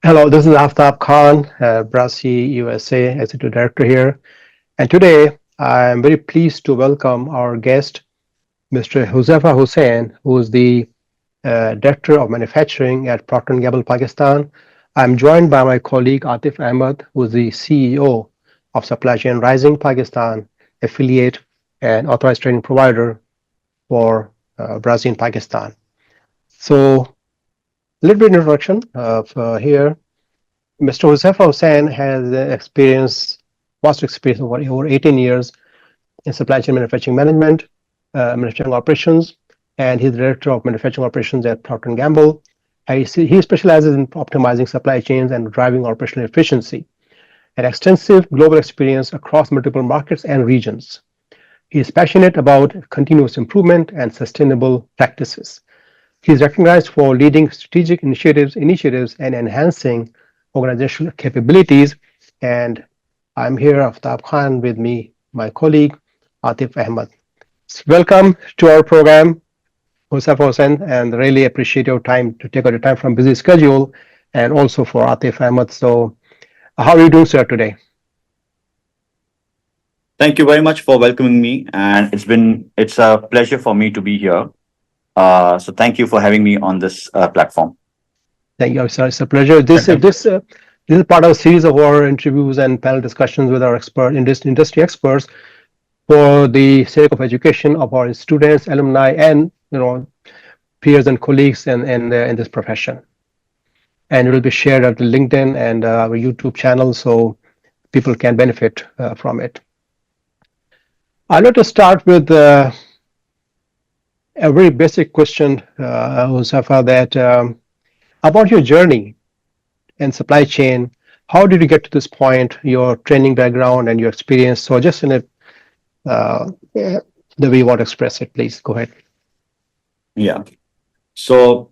Hello, this is Aftab Khan, BRASI USA Executive Director here. And today I am very pleased to welcome our guest, Mr. Huzaifa Hussain, who is the Director of Manufacturing at Procter Gamble Pakistan. I'm joined by my colleague Atif Ahmed, who is the CEO of Supply Chain Rising Pakistan, affiliate and authorized training provider for BRASI in Pakistan. So, a little bit introduction of here. Mr. Huzaifa Hussain has vast experience over 18 years in supply chain manufacturing management, manufacturing operations, and he's the director of manufacturing operations at Procter Gamble. He specializes in optimizing supply chains and driving operational efficiency, and extensive global experience across multiple markets and regions. He is passionate about continuous improvement and sustainable practices. He is recognized for leading strategic initiatives and enhancing organizational capabilities. And I'm here, Aftab Khan, with me, my colleague, Atif Ahmed. Welcome to our program, Huzaifa Hussain, and really appreciate your time to take out your time from busy schedule, and also for Atif Ahmed. So, how are you doing, sir, today? Thank you very much for welcoming me, and it's a pleasure for me to be here. So thank you for having me on this platform. Thank you, sir. It's a pleasure. This is part of a series of our interviews and panel discussions with our industry experts for the sake of education of our students, alumni, and peers and colleagues in this profession. And it will be shared at the LinkedIn and our YouTube channel, so people can benefit from it. I'd like to start with a very basic question, Huzaifa, that about your journey in supply chain. How did you get to this point? Your training background and your experience. So, just in a the way you want to express it, please go ahead. Yeah. So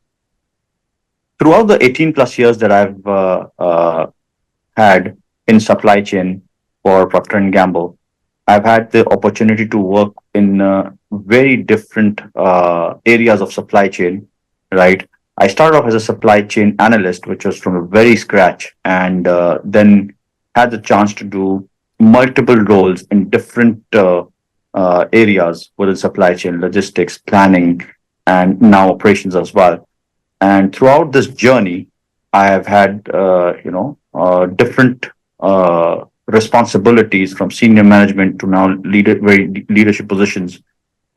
throughout the 18 plus years that I've had in supply chain for Procter and Gamble, I've had the opportunity to work in very different areas of supply chain, right? I started off as a supply chain analyst, which was from a very scratch, and then had the chance to do multiple roles in different areas within supply chain, logistics, planning, and now operations as well. And throughout this journey, I have had different responsibilities from senior management to now leadership positions.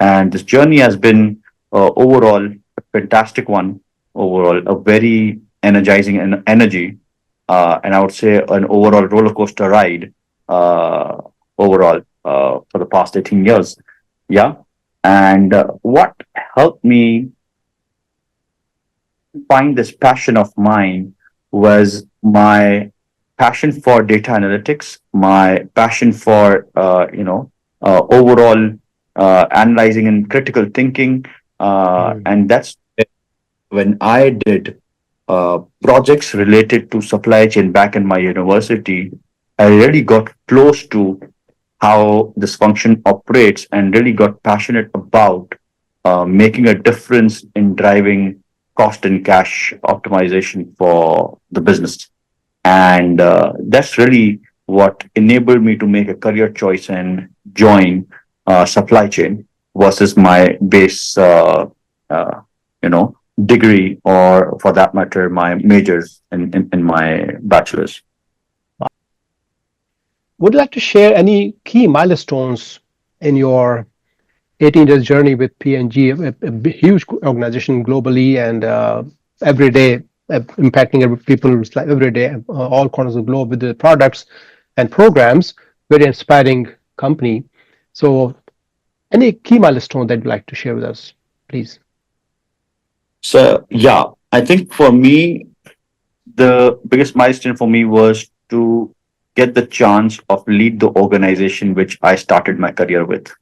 And this journey has been overall a fantastic one. Overall, a very energizing and energy, and I would say an overall roller coaster ride. Overall, for the past 18 years, yeah. And what helped me find this passion of mine was my passion for data analytics, my passion for overall analyzing and critical thinking, and that's when I did projects related to supply chain back in my university. I really got close to how this function operates and really got passionate about making a difference in driving cost and cash optimization for the business. And that's really what enabled me to make a career choice and join supply chain versus my base, degree, or for that matter, my majors in my bachelor's. Would you like to share any key milestones in your 18 years journey with P&G, a huge organization globally and every day impacting people's life every day, all corners of the globe with the products and programs, very inspiring company. So, any key milestone that you'd like to share with us, please? So, yeah, I think for me, the biggest milestone for me was to get the chance of lead the organization which I started my career with.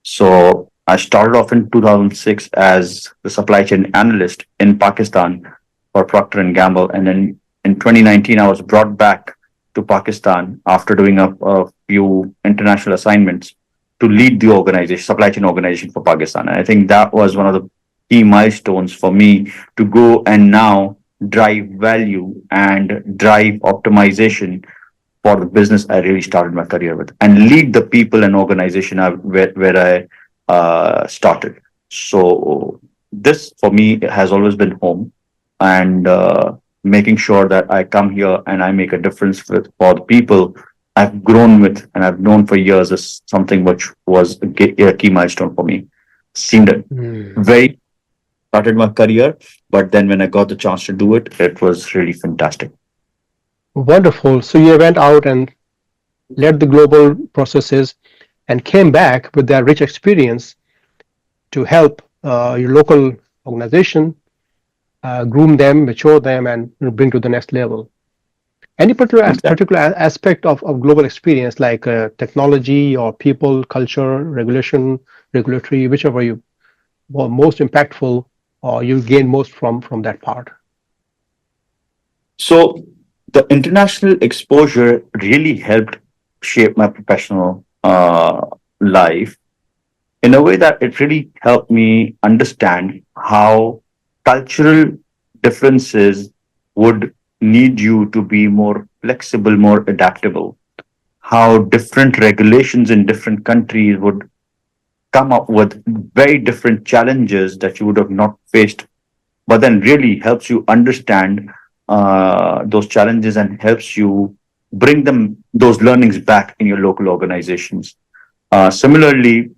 So I started off in 2006 as the supply chain analyst in Pakistan for Procter and Gamble, and then in 2019 I was brought back to Pakistan after doing a few international assignments to lead the organization, supply chain organization for Pakistan. And I think that was one of the key milestones for me to go and now drive value, and drive optimization for the business I really started my career with, and lead the people and organization where I started. So this for me has always been home, and making sure that I come here and I make a difference with for the people I've grown with and I've known for years is something which was a key milestone for me. Seemed Hmm. very started my career, but then when I got the chance to do it, it was really fantastic. Wonderful. So you went out and led the global processes and came back with that rich experience to help your local organization groom them, mature them, and bring to the next level. Any Exactly. particular aspect of global experience, like technology or people, culture, regulation, regulatory, whichever you were most impactful or you gain most from that part? So the international exposure really helped shape my professional life in a way that it really helped me understand how cultural differences would need you to be more flexible, more adaptable, how different regulations in different countries would come up with very different challenges that you would have not faced, but then really helps you understand those challenges and helps you bring them those learnings back in your local organizations. Similarly,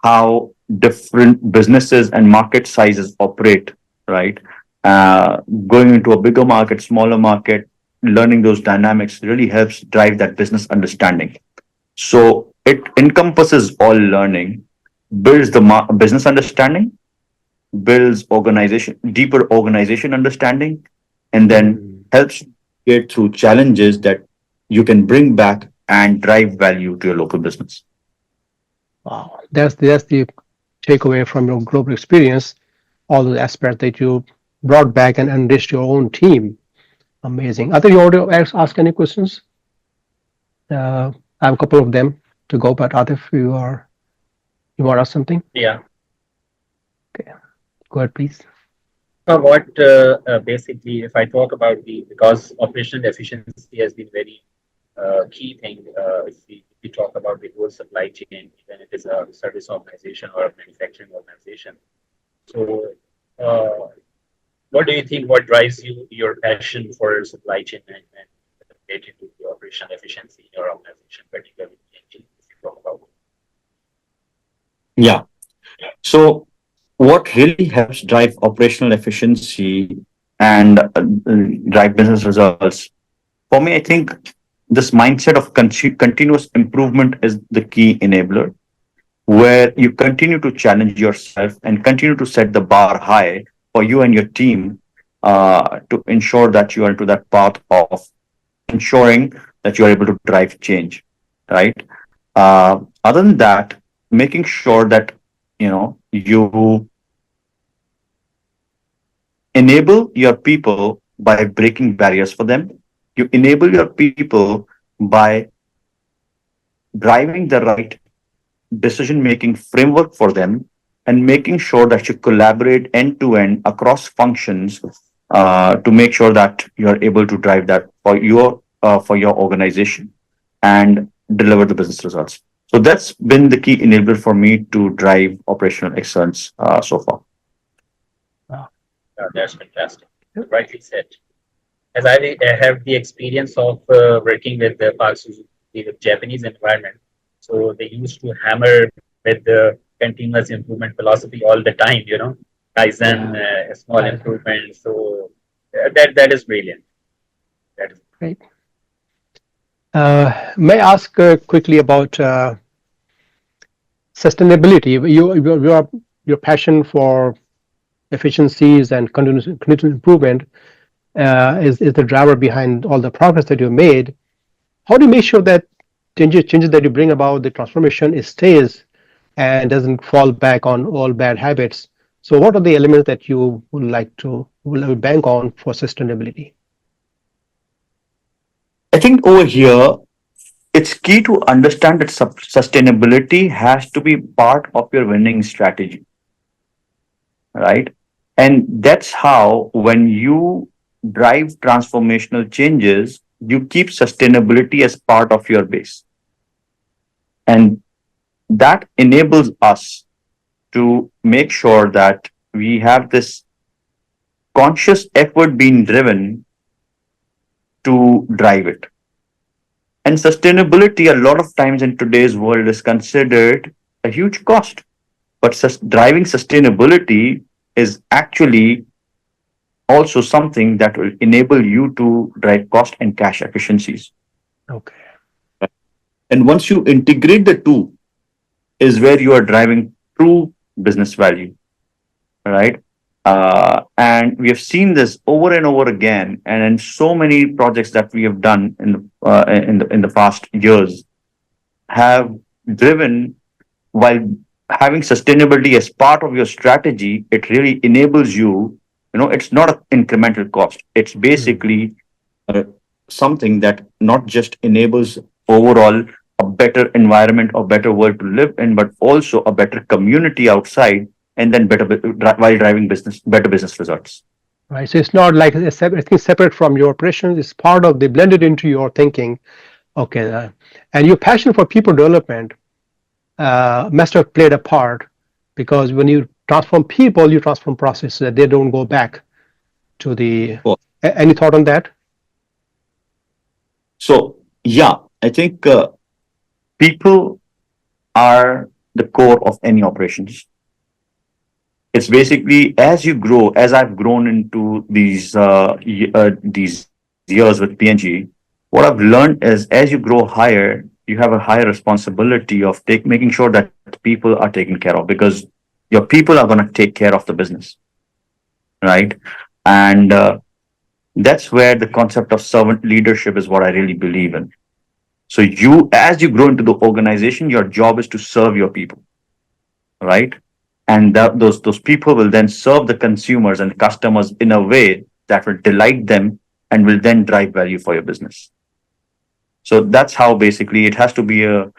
how different businesses and market sizes operate, right? Going into a bigger market, smaller market, learning those dynamics really helps drive that business understanding. So it encompasses all learning, builds the business understanding, builds organization, deeper organization understanding, and then Hmm. helps you get through challenges that you can bring back and drive value to your local business. Wow, that's the takeaway from your global experience. All the aspects that you brought back and enriched your own team. Amazing. Other you want to ask any questions? I have a couple of them to go, but Atif, you want to ask something? Yeah. Okay, go ahead, please. What basically, if I talk about the because operational efficiency has been very key thing. If we talk about the whole supply chain, even it is a service organization or a manufacturing organization. So, uh, what do you think? What drives you your passion for supply chain management related to the operational efficiency in your organization, particularly if you talk about? Yeah. So what really helps drive operational efficiency and drive business results? For me, I think this mindset of continuous improvement is the key enabler, where you continue to challenge yourself and continue to set the bar high for you and your team to ensure that you are into that path of ensuring that you are able to drive change, right? Other than that, making sure that you enable your people by breaking barriers for them. You enable your people by driving the right decision making framework for them and making sure that you collaborate end to end across functions to make sure that you are able to drive that for your organization and deliver the business results. So that's been the key enabler for me to drive operational excellence so far. Wow. That's fantastic. Yep. Rightly said. As I have the experience of working with the the Japanese environment, so they used to hammer with the continuous improvement philosophy all the time. Kaizen, Yeah, small improvement. So that is brilliant. That is great. May I ask quickly about sustainability? Your passion for efficiencies and continuous improvement is the driver behind all the progress that you made. How do you make sure that changes that you bring about the transformation it stays and doesn't fall back on all bad habits? So, what are the elements that you would like to will bank on for sustainability? I think over here, it's key to understand that sustainability has to be part of your winning strategy, right? And that's how when you drive transformational changes, you keep sustainability as part of your base. And that enables us to make sure that we have this conscious effort being driven to drive it. And sustainability, a lot of times in today's world, is considered a huge cost. But driving sustainability is actually also something that will enable you to drive cost and cash efficiencies. Okay. And once you integrate the two, is where you are driving true business value, right? And we have seen this over and over again, and in so many projects that we have done in the past years, have driven while having sustainability as part of your strategy. It really enables you. It's not an incremental cost. It's Mm. basically uh, something that not just enables overall a better environment or better world to live in, but also a better community outside, and then while driving better business results. Right. So it's not like it's separate from your operations. It's part of the blended into your thinking. Okay. And your passion for people development must have played a part because when you transform people, you transform processes that they don't go back to the. Cool. Any thought on that? So yeah, I think people are the core of any operations. It's basically as you grow, as I've grown into these years with PNG, what I've learned is as you grow higher, you have a higher responsibility of making sure that people are taken care of, because your people are going to take care of the business, right? And that's where the concept of servant leadership is what I really believe in. So as you grow into the organization, your job is to serve your people, right? And those people will then serve the consumers and customers in a way that will delight them and will then drive value for your business. So that's how basically it has to be a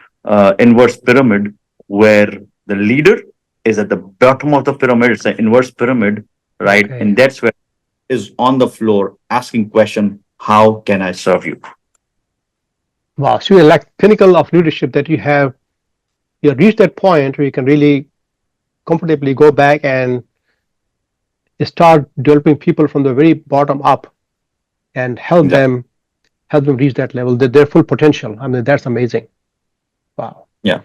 inverse pyramid where the leader is at the bottom of the pyramid. It's an inverse pyramid, right? And Okay. that's where is on the floor asking question, how can I serve you? Wow. So you're like pinnacle of leadership that you have reached that point where you can really comfortably go back and start developing people from the very bottom up and Exactly. help them reach that level, their full potential. I mean, that's amazing. Wow. Yeah.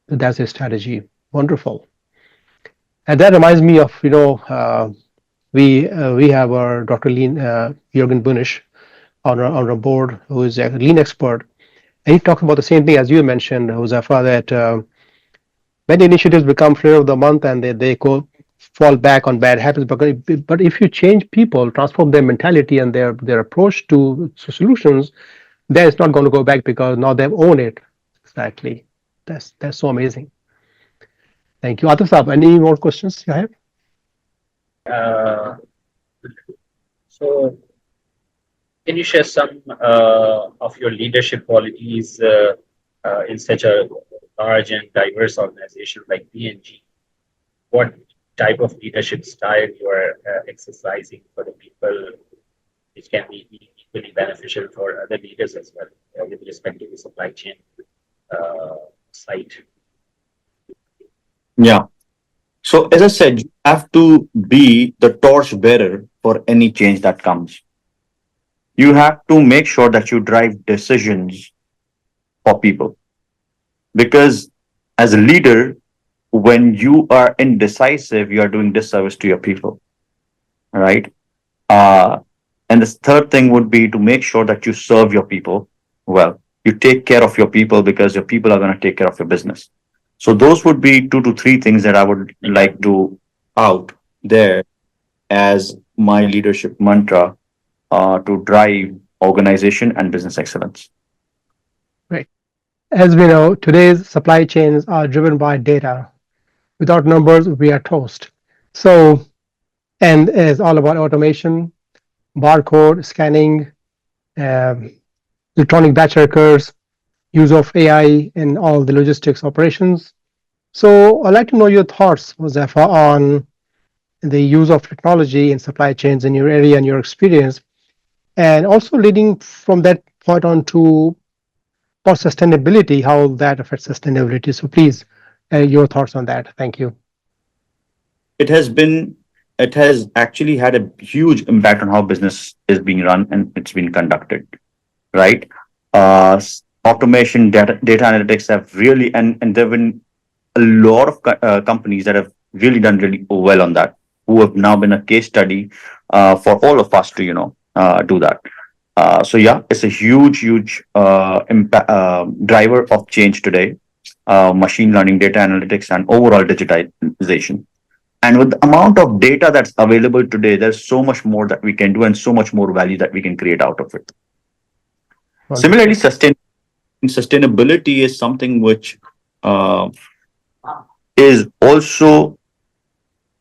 That's a strategy. Wonderful. And that reminds me of, we have our Dr. Lean Jürgen Bunisch on our board, who is a lean expert, and he talks about the same thing as you mentioned, Huzaifa, that many initiatives become flavor of the month and they go fall back on bad habits. But if you change people, transform their mentality and their approach to solutions, then it's not going to go back because now they've owned it. Exactly. That's so amazing. Thank you. Atif Saab, any more questions you have? Uh, so, can you share some of your leadership qualities in such a large and diverse organization like PNG? What type of leadership style you are exercising for the people, which can be equally beneficial for other leaders as well, with respect to the supply chain side? Yeah. So as I said, you have to be the torch bearer for any change that comes. You have to make sure that you drive decisions for people, because as a leader, when you are indecisive, you are doing disservice to your people, right? Uh, and the third thing would be to make sure that you serve your people well. You take care of your people because your people are going to take care of your business. So those would be two to three things that I would like to out there as my leadership mantra to drive organization and business excellence. Right. As we know, today's supply chains are driven by data. Without numbers, we are toast. So, and it's all about automation, barcode scanning, um, electronic batch records, use of AI in all the logistics operations. So I'd like to know your thoughts, Josefa, on the use of technology in supply chains in your area and your experience, and also leading from that point on to for sustainability, how that affects sustainability. So please, your thoughts on that. Thank you. It has been, it has actually had a huge impact on how business is being run and it's been conducted, right? Automation, data analytics have really, and there have been a lot of companies that have really done really well on that, who have now been a case study for all of us to, do that. So yeah, it's a huge driver of change today. Machine learning, data analytics, and overall digitization. And with the amount of data that's available today, there's so much more that we can do and so much more value that we can create out of it. Similarly, Wonderful. sustainability is something which uh, is also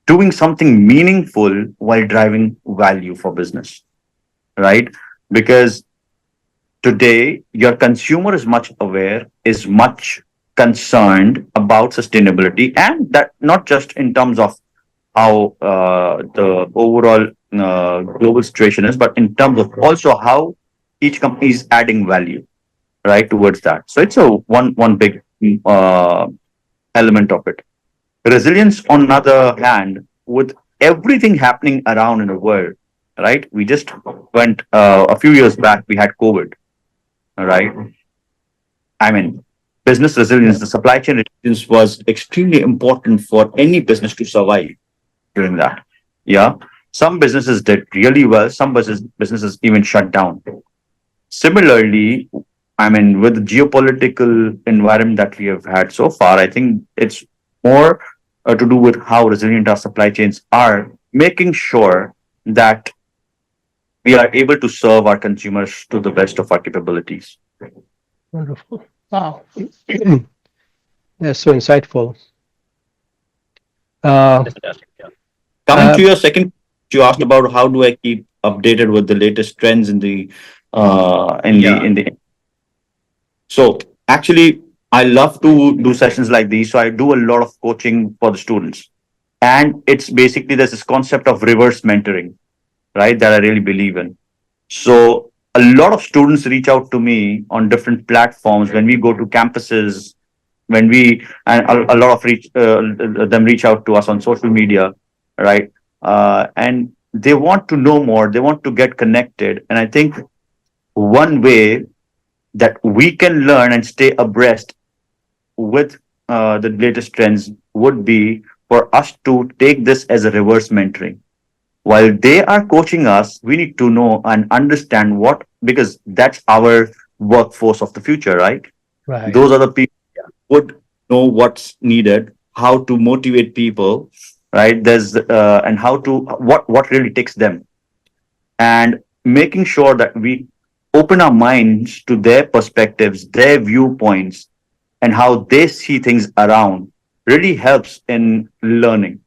doing something meaningful while driving value for business, right? Because today your consumer is much aware, is much concerned about sustainability, and that not just in terms of how the overall global situation is, but in terms of also how each company is adding value, right, towards that. So it's a one big element of it. Resilience, on the other hand, with everything happening around in the world, right? We just went a few years back. We had COVID, right? I mean, business resilience, Yeah. the supply chain resilience was extremely important for any business to survive during that. Yeah. Some businesses did really well. Some businesses even shut down. Similarly, I mean, with the geopolitical environment that we have had so far, I think it's more to do with how resilient our supply chains are, making sure that we are able to serve our consumers to the best of our capabilities. Wonderful. Wow. That's so insightful. Uh, That's fantastic. Yeah. Coming uh, to your second, you asked about how do I keep updated with the latest trends in the Yeah. in the so actually I love to do sessions like these. So I do a lot of coaching for the students. And it's basically there's this concept of reverse mentoring, right? That I really believe in. So a lot of students reach out to me on different platforms when we go to campuses, when we and a lot of them reach out to us on social media, right? And they want to know more. They want to get connected. And I think one way that we can learn and stay abreast with the latest trends would be for us to take this as a reverse mentoring. While they are coaching us, we need to know and understand what, because that's our workforce of the future, right? right. Those are the people who would know what's needed, how to motivate people, right? There's and how to what really takes them, and making sure that we open our minds to their perspectives, their viewpoints, and how they see things around really helps in learning.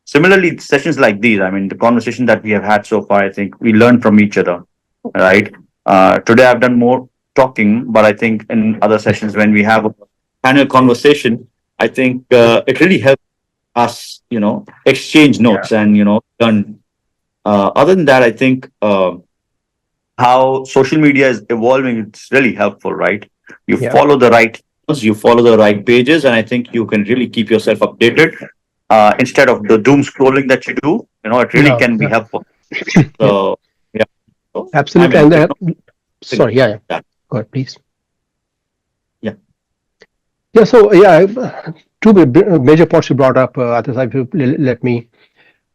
Similarly, sessions like these, I mean, the conversation that we have had so far, I think we learn from each other, right? Today I've done more talking, but I think in other sessions when we have a panel conversation, I think it really helps us, exchange Yeah. notes and, learn. Other than that, I think how social media is evolving, it's really helpful, right? You Yeah. follow the right channels, you follow the right pages, and I think you can really keep yourself updated instead of the doom scrolling that you do. It really No. can be Yeah. helpful. Yeah. So yeah, so, I Absolutely. mean, And technology is sorry. Yeah. Yeah. that. Go ahead, please. Yeah, Yeah. So yeah, two major points you brought up. Others, if you let me.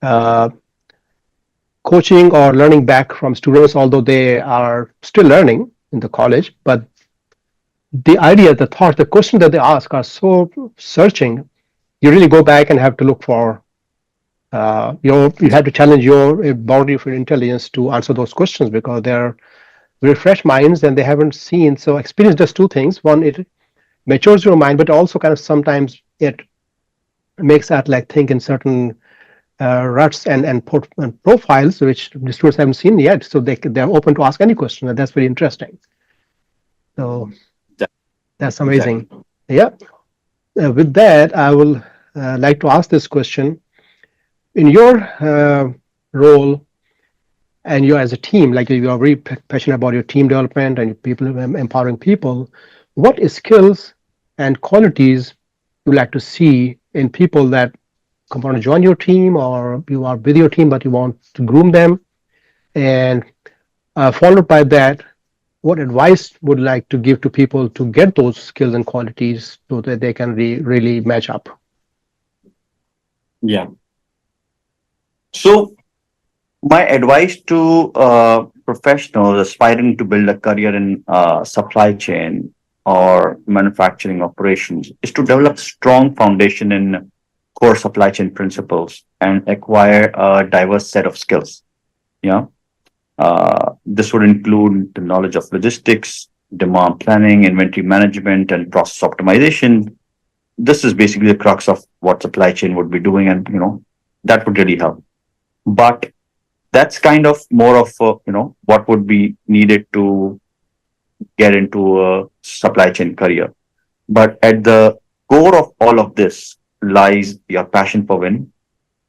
Uh, Coaching or learning back from students, although they are still learning in the college, but the idea, the thought, the question that they ask are so searching. You really go back and have to look for you have to challenge your boundary of your intelligence to answer those questions because they're very fresh minds and they haven't seen. So experience does two things. One, it matures your mind, but also kind of sometimes it makes that like think in certain ruts and profiles which the students haven't seen yet. So they're open to ask any question, and that's very interesting. So that, that's exactly. amazing. Yeah. With that, I will like to ask this question. in your role and you as a team, like you are very passionate about your team development and people empowering people, what skills and qualities you like to see in people that want to join your team or you are with your team but you want to groom them? And followed by that, what advice would you like to give to people to get those skills and qualities so that they can really match up? Yeah. So my advice to professionals aspiring to build a career in supply chain or manufacturing operations is to develop strong foundation in core supply chain principles and acquire a diverse set of skills. Yeah. This would include the knowledge of logistics, demand planning, inventory management, and process optimization. This is basically the crux of what supply chain would be doing, and that would really help. But that's kind of more of what would be needed to get into a supply chain career. But at the core of all of this lies your passion for winning,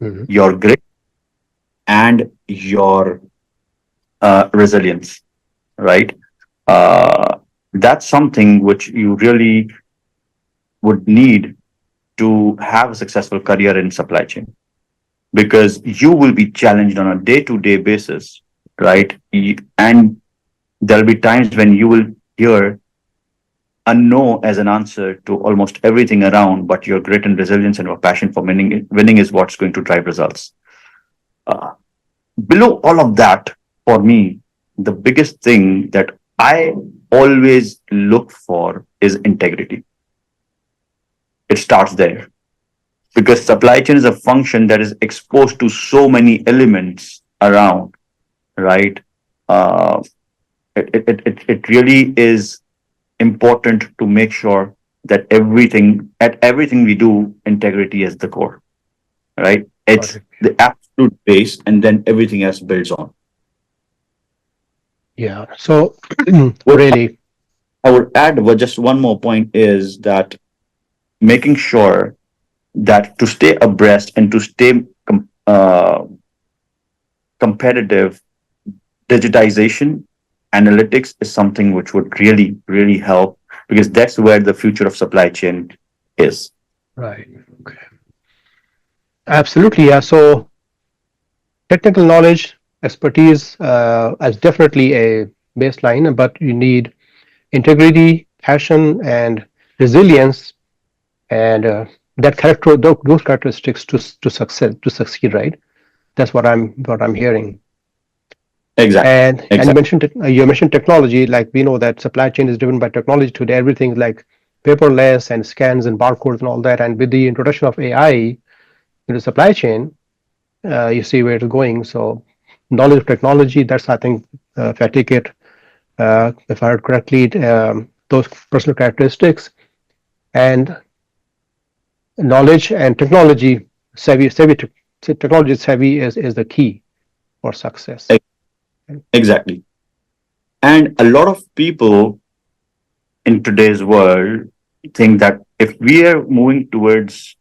Mhm. your grit, and your resilience, right? That's something which you really would need to have a successful career in supply chain, because you will be challenged on a day-to-day basis, right? And there'll be times when you will hear a no as an answer to almost everything around, but your grit and resilience and your passion for winning is what's going to drive results. Uh, Below all of that, for me, the biggest thing that I always look for is integrity. It starts there, because supply chain is a function that is exposed to so many elements around, right? Uh, it really is important to make sure that everything we do, integrity is the core, right? Got It's it. the absolute base, and then everything else builds on. Yeah. So What really, I would add, just one more point, is that making sure that to stay abreast and to stay competitive, digitization, analytics is something which would really help, because that's where the future of supply chain is. right. Okay. Absolutely. Yeah. So technical knowledge, expertise is definitely a baseline, but you need integrity, passion, and resilience, and that character, those characteristics to succeed. Right. That's what I'm hearing. Exactly. And Exactly. you mentioned technology. Like we know that supply chain is driven by technology today. Everything like paperless and scans and barcodes and all that. And with the introduction of AI in the supply chain, you see where it's going. So knowledge of technology, that's I think if I take it, if I heard correctly, those personal characteristics and knowledge and technology technology savvy is the key for success. Ex- Exactly. And a lot of people in today's world think that if we are moving towards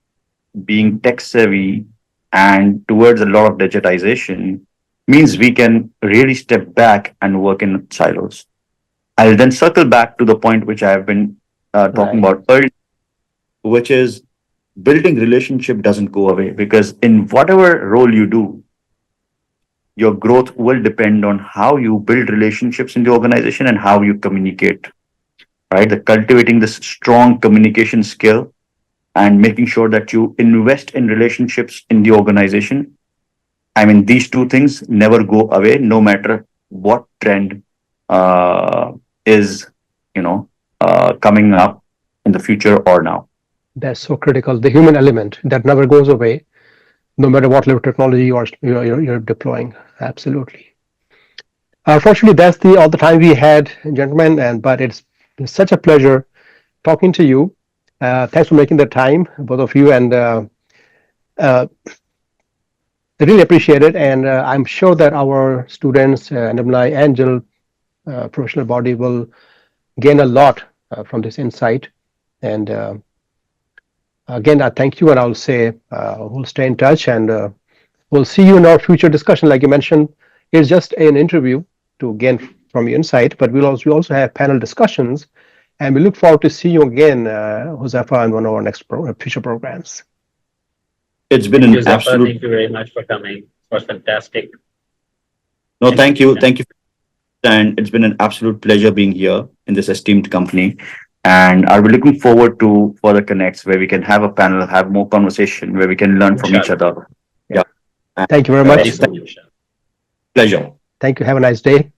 being tech savvy and towards a lot of digitization, means we can really step back and work in silos. I'll then circle back to the point which I have been talking Right. about earlier, which is building relationship doesn't go away, because in whatever role you do, your growth will depend on how you build relationships in the organization and how you communicate, right? The cultivating this strong communication skill and making sure that you invest in relationships in the organization. I mean, these two things never go away, no matter what trend uh, is, coming up in the future or now. That's so critical. The human element that never goes away, no matter what level of technology you're deploying. Absolutely. Unfortunately, that's the all the time we had, gentlemen. And but it's such a pleasure talking to you. Thanks for making the time, both of you, and uh, I really appreciate it. And I'm sure that our students, alumni, and general professional body will gain a lot from this insight. And again, I thank you, and I'll say we'll stay in touch and We'll see you in our future discussion. Like you mentioned, it's just an interview to gain from your insight, but we also have panel discussions, and we look forward to see you again, Huzaifa, in one of our next future programs. It's been Thank you, an Zafar. absolute Thank you very much for coming. It was fantastic. no, Thank you. thank you, and it's been an absolute pleasure being here in this esteemed company. And I'll be looking forward to further connects where we can have a panel, have more conversation, where we can learn from each Inshallah. other. Yeah. And, Thank you very Very much. soon, inshallah. pleasure. Thank you. Have a nice day.